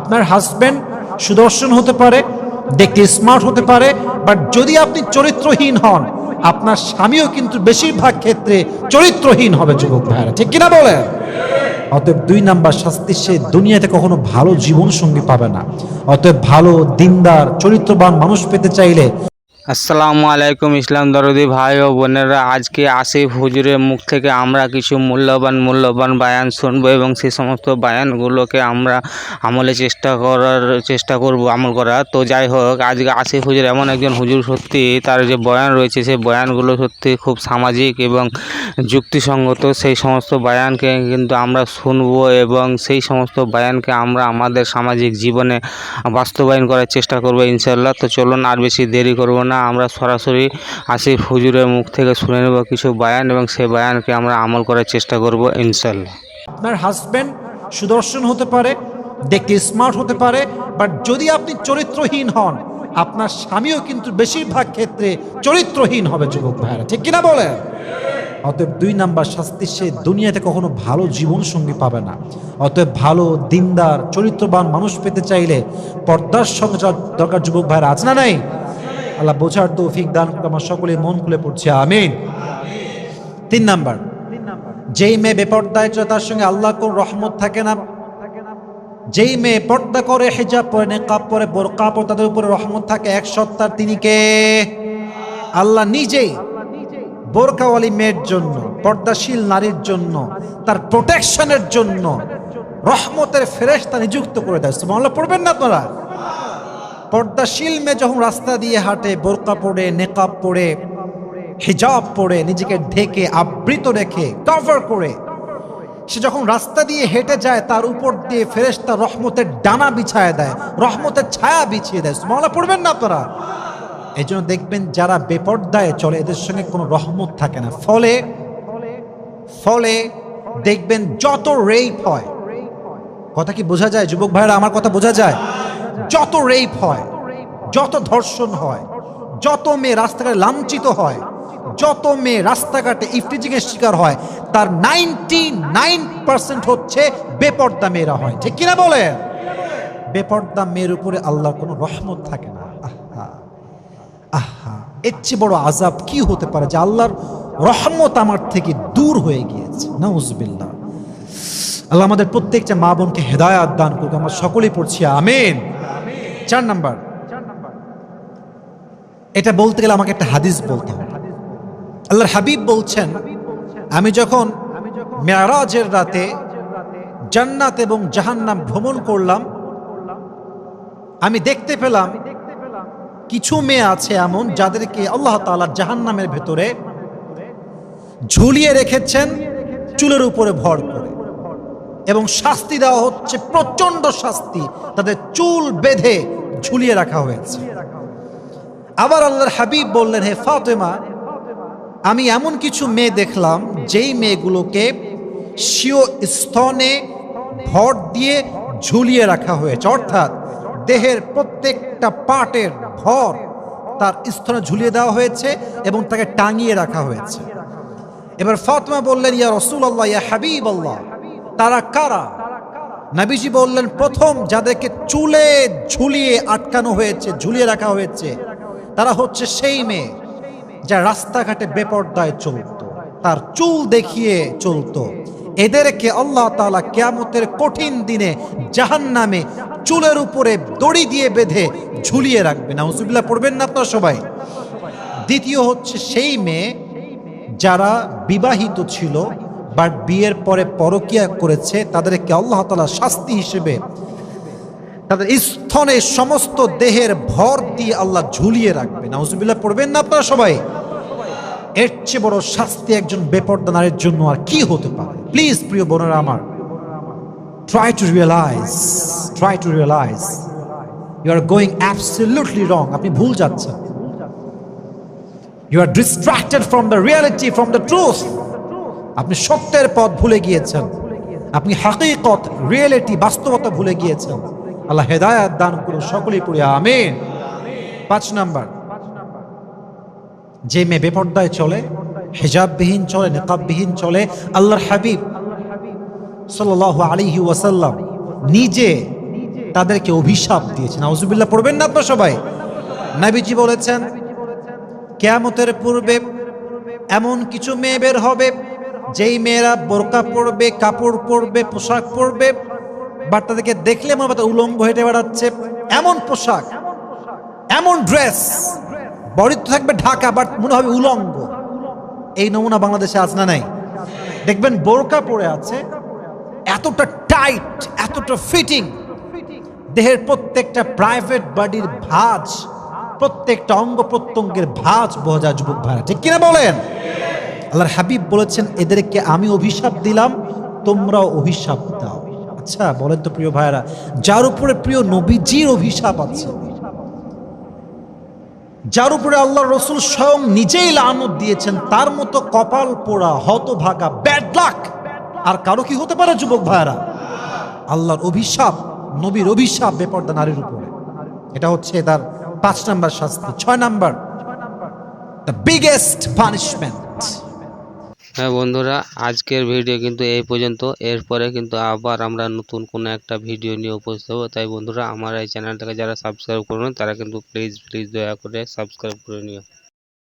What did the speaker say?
আপনার হাজবেন্ড সুদর্শন হতে পারে, দেখতে স্মার্ট হতে পারে, বাট যদি আপনি চরিত্রহীন হন, আপনার স্বামীও কিন্তু বেশিরভাগ ক্ষেত্রে চরিত্রহীন হবে যুবক ভাইরা, ঠিক কিনা বলেন? অতএব 2 নাম্বার শাস্তি, সে দুনিয়াতে কখনো ভালো জীবন সঙ্গী পাবে না। অতএব ভালো দিনদার চরিত্রবান মানুষ পেতে চাইলে আসসালামু আলাইকুম ইসলাম দরদি ভাই ও বোনেরা, আজকে আসিফ হুজুরের মুখ থেকে আমরা কিছু মূল্যবান বায়ান শুনবো এবং সেই সমস্ত বায়ানগুলোকে আমরা চেষ্টা করব আমল করার। তো যাই হোক, আজকে আসিফ হুজুর এমন একজন হুজুর, সত্যি তার যে বয়ান রয়েছে সেই বয়ানগুলো সত্যি খুব সামাজিক এবং যুক্তিসঙ্গত। সেই সমস্ত বায়ানকে কিন্তু আমরা শুনবো এবং সেই সমস্ত বায়ানকে আমরা আমাদের সামাজিক জীবনে বাস্তবায়ন করার চেষ্টা করবো ইনশাল্লাহ। তো চলুন আর বেশি দেরি করব না, আমরা সরাসরি আসিফ হুজুরের মুখ থেকে শুনে নেব কিছু বায়ান এবং সেই বায়ানকে আমরা আমল করার চেষ্টা করব ইনশাল্লাহ। আপনার হাজবেন্ড সুদর্শন হতে পারে, দেখতে স্মার্ট হতে পারে, বাট যদি আপনি চরিত্রহীন হন, আপনার স্বামীও কিন্তু বেশিরভাগ ক্ষেত্রে চরিত্রহীন হবে যুবক ভাইরা, ঠিক কিনা বলেন? অতএব 2 নাম্বার শাস্তি, সে দুনিয়াতে কখনো ভালো জীবন সঙ্গী পাবে না। অতএব ভালো দিনদার চরিত্রবান মানুষ পেতে চাইলে পর্দার সঙ্গে দরকার যুবক ভাইরা, আছে না নাই? আল্লাহ বোঝার তৌফিক দান করুন। আমার সকলে মন খুলে পড়ছে আমিন। 3 নাম্বার, যেই মেয়ে বেপর্দায় চলে তার সঙ্গে আল্লাহ কোন রহমত থাকে না। যেই মেয়ে পর্দা করে, হিজাব পরে, নেকাব পরে, বোরকা পরে, তাদের উপরে রহমত থাকে। এক সত্তার তিনি কে? আল্লাহ নিজেই বোরকাওয়ালি মেয়ের জন্য, পর্দাশীল নারীর জন্য, তার প্রোটেকশনের জন্য রহমতের ফেরেশতা নিযুক্ত করে দেয়। সুবহানাল্লাহ পড়বেন না আপনারা? পর্দাশীল মেয়ে যখন রাস্তা দিয়ে হাঁটে, বোরকা পরে, নেকাব পরে, হিজাব পরে, নিজেকে ঢেকে আবৃত রেখে কভার করে সে যখন রাস্তা দিয়ে হেঁটে যায়, তার উপর দিয়ে ফেরেশতা রহমতের ডানা বিছায় দেয়, রহমতের ছায়া বিছিয়ে দেয়। সুবহানাল্লাহ পড়বেন না আপনারা? এই জন্য দেখবেন যারা বেপর্দায় চলে এদের সঙ্গে কোনো রহমত থাকে না। ফলে দেখবেন যত রেপ হয়, কথা কি বোঝা যায় যুবক ভাইরা? আমার কথা বোঝা যায়? যত রেপ হয়, যত ধর্ষণ হয়, যত মেয়ে রাস্তাঘাটে লাঞ্ছিত হয়, যত মেয়ে রাস্তাঘাটে ইফটিজিং এর শিকার হয়, তার 99% হচ্ছে বেপর্দা মেয়েরা হয়, ঠিক কিনা বলেন? বেপর্দা মেয়ের উপরে আল্লাহর কোনো রহমত থাকে না। আহা, এর চেয়ে বড় আযাব কি হতে পারে যে আল্লাহর রহমত আমার থেকে দূর হয়ে গিয়েছে। নাউজুবিল্লাহ। আল্লাহ আমাদের প্রত্যেকটা মা বোনকে হেদায়াত দান করুক। আমরা সকলেই পড়ছি আমিন। 4 নাম্বার, এটা বলতে গেলে আমাকে একটা হাদিস বলতে হবে। আল্লাহর হাবিব বলছেন, আমি যখন মেরাজের রাতে জান্নাত এবং জাহান্নাম ভ্রমণ করলাম, আমি দেখতে পেলাম কিছু মেয়ে আছে এমন যাদেরকে আল্লাহ তাআলা জাহান্নামের ভেতরে ঝুলিয়ে রেখেছেন চুলের উপরে ভর করে, এবং শাস্তি দেওয়া হচ্ছে প্রচন্ড শাস্তি, তাদের চুল বেঁধে ঝুলিয়ে রাখা হয়েছে। আবার আল্লাহর হাবিব বললেন, হে ফাতেমা, আমি এমন কিছু মেয়ে দেখলাম যেই মেয়েগুলোকে স্বীয় স্তনে ভর দিয়ে ঝুলিয়ে রাখা হয়েছে, অর্থাৎ দেহের প্রত্যেকটা পার্টের ভর তার স্তনে ঝুলিয়ে দেওয়া হয়েছে এবং তাকে টাঙিয়ে রাখা হয়েছে। এবার ফাতেমা বললেন, ইয়া রাসূলুল্লাহ, ইয়া হাবিবাল্লাহ, তারা কারা? নবীজি বললেন, প্রথম যাদেরকে চুলে ঝুলিয়ে আটকানো হয়েছে, ঝুলিয়ে রাখা হয়েছে, তারা হচ্ছে সেই মেয়ে যা রাস্তাঘাটে বেপর্দায় চলত, তার চুল দেখিয়ে চলত। এদেরকে আল্লাহ তাআলা কিয়ামতের কঠিন দিনে জাহান্নামে চুলের উপরে দড়ি দিয়ে বেঁধে ঝুলিয়ে রাখবে। নাউজুবিল্লাহ পড়বেন না আপনারা সবাই? দ্বিতীয় হচ্ছে সেই মেয়ে যারা বিবাহিত ছিল বাট বিয়ের পরে পরকিয়া করেছে, তাদেরকে আল্লাহ তাআলা শাস্তি হিসেবে তাদের স্তনে সমস্ত দেহের ভর দিয়ে আল্লাহ ঝুলিয়ে রাখবে। নাউজুবিল্লাহ পড়বেন না আপনারা সবাই? এর চেয়ে বড় শাস্তি একজন বেপর্দা নারীর জন্য আর কি হতে পারে? প্লিজ প্রিয় বোনেরা আমার, try to realize you are going absolutely wrong. আপনি ভুল যাচ্ছেন। You are distracted from the reality, from the truth. আপনি সত্যের পথ ভুলে গিয়েছেন, আপনি হাকিকত, রিয়েলিটি, বাস্তবতা ভুলে গিয়েছেন। আল্লাহ হেদায়াত দান করুন। সকলেই পড়ি আমিন। 5 নাম্বার, যে মেয়ে বেপর্দায় চলে, হিজাববিহীন চলে, নিকাববিহীন চলে, আল্লাহর হাবিব সাল্লাল্লাহু আলাইহি ওয়াসাল্লাম নিজে তাদেরকে অভিশাপ দিয়েছেন। নাউজুবিল্লাহ পড়বেন না আপনারা সবাই। নবীজি বলেছেন কিয়ামতের পূর্বে এমন কিছু মেয়ে বের হবে যেই মেয়েরা বোরকা পরবে, কাপড় পরবে, পোশাক পরবে, বাট তাদেরকে দেখলে মনে হবে উলঙ্গ হেঁটে বেড়াচ্ছে। এমন পোশাক, এমন ড্রেস, বডি তো থাকবে ঢাকা বাট মনে হবে উলঙ্গ। এই নমুনা বাংলাদেশে আজ না নাই? দেখবেন বোরকা পরে আছে, এতটা টাইট, এতটা ফিটিং, দেহের প্রত্যেকটা প্রাইভেট বডির ভাঁজ, প্রত্যেকটা অঙ্গ প্রত্যঙ্গের ভাঁজ বোঝা যায় যুবক ভাইরা, ঠিক কিনা বলেন? আল্লাহর হাবিব বলেছেন এদেরকে আমি অভিশাপ দিলাম, তোমরাও অভিশাপ দাও। আচ্ছা বলেন তো প্রিয় ভাইরা, যার উপরে প্রিয় নবীজির অভিশাপ আছে, যার উপরে আল্লাহর রাসূল স্বয়ং নিজেই লানত দিয়েছেন, তার মতো কপাল পোড়া, হতভাগা, ব্যাড লাক আর কারো কি হতে পারে যুবক ভাইরা? আল্লাহর অভিশাপ, নবীর অভিশাপ বেপরদা নারীর উপরে। এটা হচ্ছে তার 5 নাম্বার শাস্তি। 6 নাম্বার, দ্য বিগেস্ট পানিশমেন্ট। হ্যাঁ বন্ধুরা, আজকের ভিডিও কিন্তু এই পর্যন্ত। এরপরে কিন্তু আবার আমরা নতুন কোনো একটা ভিডিও নিয়ে উপস্থিত হবো। তাই বন্ধুরা, আমার এই চ্যানেলটাকে যারা সাবস্ক্রাইব করবেন তারা কিন্তু প্লিজ দয়া করে সাবস্ক্রাইব করে নিও।